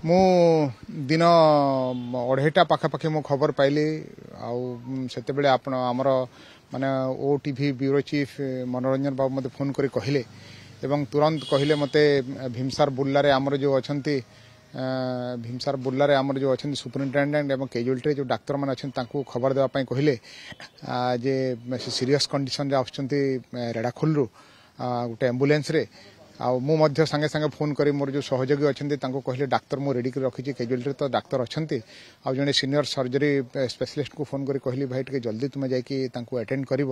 मु दिन 2:30 पाखापाखि मु खबर पाइली आते बेले आपण आमर माने ओटीवी ब्यूरो चीफ मनोरंजन बाबू मते फोन करी कहले एवं तुरंत कहले मते भीमसार बुल्लारे आमर जो अछंती भीमसार बुल्लारे आमर जो अछंती सुपरिटेंडेंट एवं कैजुअलिटी जो डाक्तर मान अछंती तांको खबर देवा पई कहले जे सीरियस कंडीशन रे आछंती रेडाखोलरू गोटे एम्बुलेंस रे मु मध्य संगे संगे फोन करी मोर जो सहयोगी अच्छे कहले डाक्तर मु रेडी कर रखी कैजुअलिटी तो डाक्तर अच्छे जड़े सीनियर सर्जरी स्पेशलिस्ट को फोन करी कहली भाई टे जल्दी तुम्हें जाकि अटेंड कर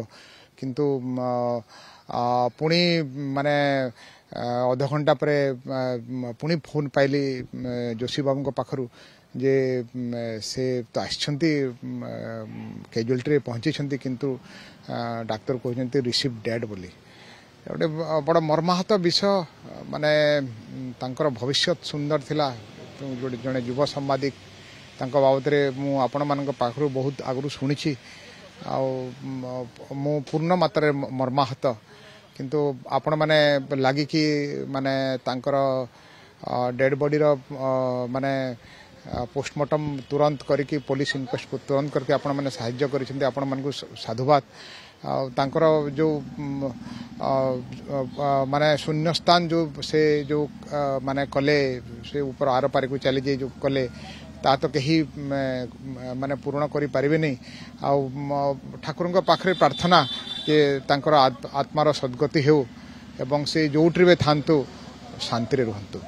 किंतु पुणी माने अध घंटा पर पुणी फोन पाइली जोशी बाबू पाखरु जे से तो आछंती कैजुअलिटी पहुंची किंतु डाक्तर कहते रिसीव डेड बोली गोटे बड़ मर्माहत विषय माने तांकर भविष्य सुंदर थिला जड़े युव सांबादिक बाबद मु आपण मान पाखरु बहुत आगु शुणी मु पूर्ण मात्रा मर्माहत किंतु आपण माने लगी कि माने तांकर डेड बॉडी रो माने पोस्टमार्टम तुरंत करके पुलिस इनक्वेस्ट को तुरंत करके आपण माने सहाय्य करिसेंती आपण मान को साधुवाद तांकर जो माने शून्यस्थान जो से जो माने कले से ऊपर आर पार को चली जाए जो कले ता तो कहीं माने पूर्ण करि परिबे नहीं ठाकुर पाखरे प्रार्थना जे तांकर आत्मार सद्गति हो एवं से जोट्री थांतु शांति रे रहंतु।